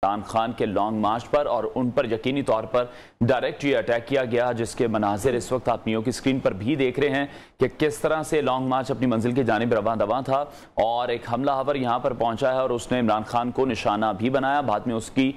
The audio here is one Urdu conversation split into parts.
عمران خان کے لانگ مارچ پر اور ان پر یقینی طور پر ڈائریکٹ یہ اٹیک کیا گیا، جس کے مناظر اس وقت آپ نیو کی سکرین پر بھی دیکھ رہے ہیں کہ کس طرح سے لانگ مارچ اپنی منزل کی جانب رواں دواں تھا اور ایک حملہ آور یہاں پر پہنچا ہے اور اس نے عمران خان کو نشانہ بھی بنایا۔ بعد میں اس کی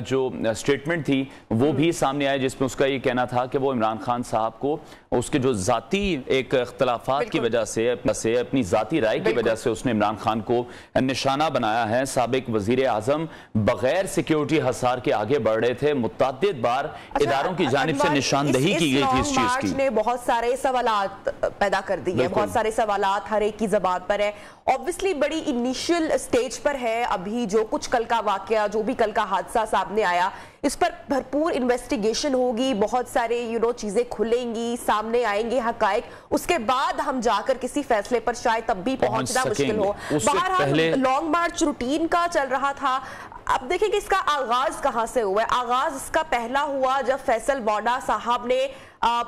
جو سٹیٹمنٹ تھی وہ بھی سامنے آئے، جس میں اس کا یہ کہنا تھا کہ وہ عمران خان صاحب کو اس کے جو ذاتی ایک اختلافات کی وجہ سے اپنی ذاتی رائے کی وجہ سے اس نے عمران خان کو نشانہ بنایا ہے۔ سابق وزیر اعظم بغیر سیکیورٹی حصار کے آگے بڑھ رہے تھے، متعدد بار اداروں کی جانب سے نشاندہی کی گئی تھی اس چیز کی۔ اس نے بہت سارے سوالات پیدا کر دی ہے، بہت سارے سوالات ہر ایک کی زبان پر ہے۔ obviously بڑی انیشل سٹیج پر ہے ابھی، جو کچھ کل کا واقعہ، جو بھی کل کا حادثہ سامنے آیا، اس پر بھرپور انویسٹیگیشن ہوگی، بہت سارے چیزیں کھلیں گی، سامنے آئیں گے حقائق، اس کے بعد ہم جا کر کسی فیصلے پر شاید تب بھی پہنچنا مشکل ہو۔ بہرحال لانگ مارچ روٹین کا چل رہا تھا۔ اب دیکھیں کہ اس کا آغاز کہاں سے ہوا ہے۔ آغاز اس کا پہلا ہوا جب فیصل واڈا صاحب نے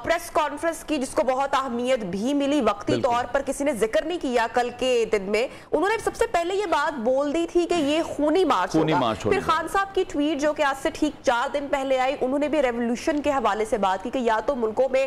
پریس کانفرنس کی، جس کو بہت اہمیت بھی ملی، وقتی طور پر کسی نے ذکر نہیں کیا کل کے دن میں۔ انہوں نے سب سے پہلے یہ بات بول دی تھی کہ یہ خونی مارچ ہوگا۔ پھر خان صاحب کی ٹویٹ جو کہ آج سے ٹھیک 4 دن پہلے آئی، انہوں نے بھی ریولوشن کے حوالے سے بات کی کہ یا تو ملکوں میں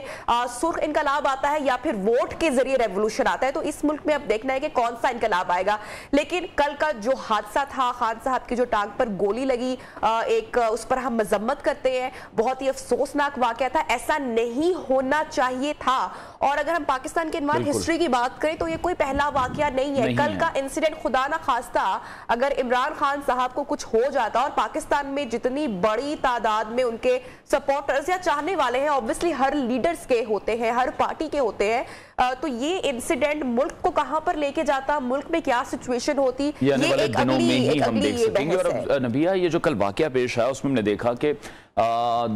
سرخ انقلاب آتا ہے یا پھر ووٹ کے ذریعے ریولوشن آتا ہے، تو اس ملک میں اب دیکھنا ہے کہ کون سا انقلاب آئے گا۔ لیکن کل کا جو حادثہ تھا، خان صاحب کی جو ٹانگ پر گولی لگی، ایک اس پر ہم مذمت کرتے ہیں، بہت ہی افسوسناک واقعہ تھا، ایسا نہیں ہونا چاہیے تھا۔ اور اگر ہم پاکستان کے انوار ہسٹری کی بات کریں تو یہ کوئی پہلا واقعہ نہیں ہے۔ کل کا انسیڈنٹ خدا نہ خواستہ اگر عمران خان صاحب کو کچھ ہو جاتا، اور پاکستان میں جتنی بڑی تعداد میں ان کے سپورٹرز یا چاہنے والے ہیں، obviously ہر لیڈرز کے ہوتے ہیں، ہر پارٹی کے ہوتے ہیں، تو یہ انسیڈنٹ ملک کو کہاں پر لے کے جاتا، ملک میں کیا سچویشن ہوتی، یہ ایک اگلی بحث ہے۔ نبیہ، یہ جو کل واقعہ پیش آیا اس میں ہم نے دیکھا کہ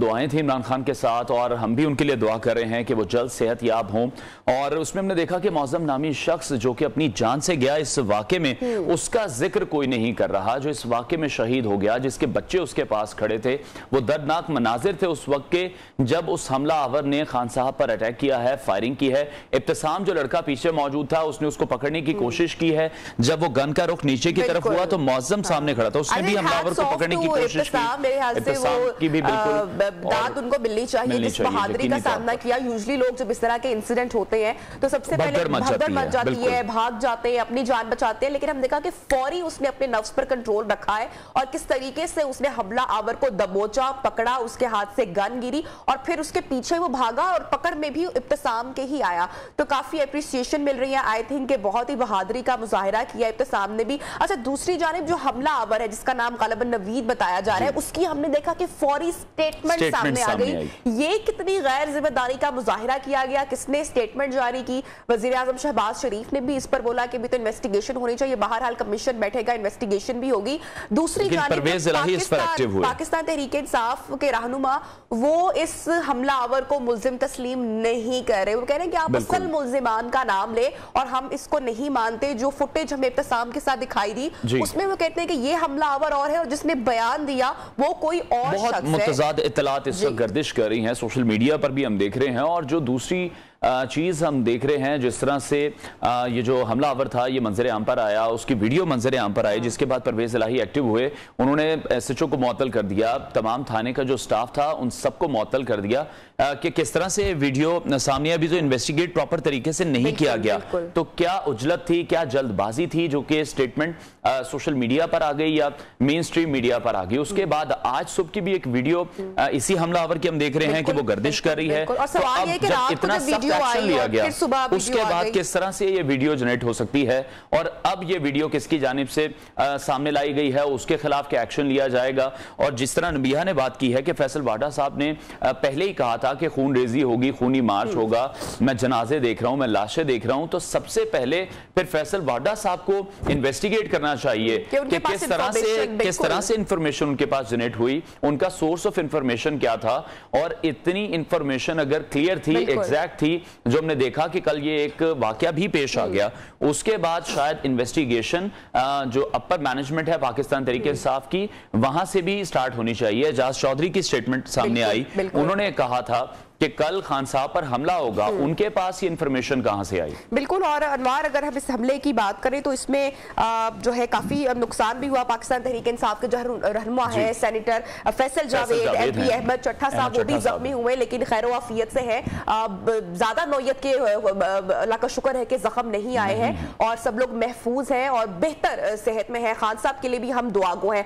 دعائیں تھیں عمران خان کے ساتھ، اور ہم بھی ان کے لیے دعا کر رہے ہیں کہ وہ جلد صحت یاب ہوں۔ اور اس میں ہم نے دیکھا کہ معظم نامی شخص جو کہ اپنی جان سے گیا اس واقعے میں، اس کا ذکر کوئی نہیں کر رہا، جو اس واقعے میں شہید ہو گیا، جس کے بچے اس کے پاس کھڑے تھے۔ وہ دردناک مناظر تھے اس وقت کے جب اس حملہ آور نے خان صاحب پر اٹیک کیا ہے، فائرنگ کی ہے۔ ابتسام جو لڑکا پیچھے موجود تھا، اس نے اس کو پکڑنے کی کوشش کی ہے۔ جب وہ گن کا رخ نیچے کی طرف ہوا تو معظم سامنے کھڑا تھا، اس نے بھی حملہ آور کو پکڑنے کی کوشش کی۔ ابتسام کی بھی داد ان کو ملنی چاہیے جس بہادری کا سامنا کیا۔ یوزلی لوگ جب اس طرح کے انسیڈنٹ ہوتے ہیں تو سب سے پہلے بھگدڑ مچ جاتی ہے، بھاگ جاتے ہیں، اپنی جان بچاتے ہیں، لیکن ہم دیکھا کہ فوری اس نے اپنے نفس پر کنٹرول رکھا ہے اور کس طریقے سے اس نے حملہ آور کو دبوچا، پکڑا، اس کے ہاتھ سے گن گری اور پھر اس کے پیچھے وہ بھاگا اور پکڑ میں بھی ابتسام کے ہی آیا۔ تو کافی اپریسیشن مل رہی ہے، آئی تھنک کہ بہت ہی بہادری کا مظاہرہ کیا ابتسام نے بھی۔ اچھا، دوسری جانب جو حملہ آور ہے جس کا نام غالباً نوید بتایا جا رہا ہے، اس کی ہم نے دیکھا کہ فوری سٹیٹمنٹ سامنے آ گئی۔ یہ کتنی غیر ذمہ داری کا مظاہرہ کیا گیا، کس نے سٹیٹمنٹ جاری کی؟ وزیر اعظم شہباز شریف نے بھی اس پر بولا کہ بھی تو انویسٹیگیشن ہونی چاہیے، بہرحال کمیشن بیٹھے گا، انویسٹیگیشن بھی ہوگی۔ دوسری جانب پاکستان تحریک انصاف کے رہنما وہ اس حملہ آور کو ملزم تسلیم نہیں کر رہے، وہ کہہ رہے ہیں کہ آپ اصل ملزمان کا نام لے اور ہم اس کو نہیں مانتے۔ جو فوٹیج ہمیں ابتسام کے ساتھ دکھائی دی اس میں وہ کہتے ہیں کہ یہ حملہ آور اور ہے اور جس نے بیان دیا وہ کوئی اور شخص ہے۔ بہت متضاد اطلاعات اس وقت گردش کر رہی ہیں، سوشل میڈیا پر بھی ہم دیکھ رہے ہیں، اور جو دوسری چیز ہم دیکھ رہے ہیں جس طرح سے یہ جو حملہ آور تھا یہ منظر عام پر آیا، اس کی ویڈیو منظر عام پر آئی، جس کے بعد پرویز الہی ایکٹیو ہوئے، انہوں نے ایس ایچ او کو معطل کر دیا، تمام تھانے کا جو سٹاف تھا ان سب کو معطل کر دیا کہ کس طرح سے ویڈیو سامنے ابھی جو انویسٹیگیٹ پراپر طریقے سے نہیں کیا گیا۔ تو کیا عجلت تھی، کیا جلد بازی تھی جو کہ سٹیٹمنٹ سوشل میڈیا پر آ گئی یا مین سٹریم میڈیا پر آ گئی؟ اس کے بعد آج صبح کی بھی ایک ویڈیو اسی حملہ آور کی ہم دیکھ رہے ہیں کہ وہ گردش کر رہی ہے۔ تو اب جب اتنا سخت ایکشن لیا گیا اس کے بعد کس طرح سے یہ ویڈیو جنریٹ ہو سکتی ہے، اور اب یہ ویڈیو کس کی جانب سے سامنے لائی گئی ہے، اس کے خلاف کیا ایکشن لیا جائے گا؟ اور جس طرح نبیہ نے بات کی ہے کہ فیصل واڈا صاحب نے پہلے ہی کہا تھا کہ خون ریزی ہوگی، خونی مارچ ہوگا، میں جنازے دیکھ رہا ہوں، میں لاشیں دیکھ رہا ہوں، تو سب سے پہلے پھر فیصل واڈا صاحب کو انویسٹیگیٹ کرنا چاہیے کہ کس طرح سے انفارمیشن ان کے پاس جنریٹ ہوئی، ان کا سورس آف انفارمیشن کیا تھا، اور اتنی انفارمیشن اگر کلیئر تھی، ایگزیکٹ تھی، جو ہم نے دیکھا کہ کل یہ ایک واقعہ بھی پیش آ گیا، اس کے بعد شاید انویسٹیگیشن جو اپر مینجمنٹ ہے پاکستان تحریک انصاف کی، وہاں سے بھی سٹارٹ ہونی چاہیے۔ اعجاز چودھری کی سٹیٹمنٹ سامنے آئی، انہوں نے کہا تھا کہ کل خان صاحب پر حملہ ہوگا، ان کے پاس یہ انفارمیشن کہاں سے آئی؟ بالکل، اور انوار اگر ہم اس حملے کی بات کریں تو اس میں جو ہے کافی نقصان بھی ہوا۔ پاکستان تحریک انصاف کے جو رہنما ہے senator Faisal Javed, M P Ahmad Chattha صاحب، وہ بھی زخمی ہوئے لیکن خیر و عافیت سے ہیں۔ زیادہ نوعیت کے اللہ کا شکر ہے کہ زخم نہیں آئے ہیں اور سب لوگ محفوظ ہیں اور بہتر صحت میں ہیں۔ خان صاحب کے لیے بھی ہم دعا گو ہیں۔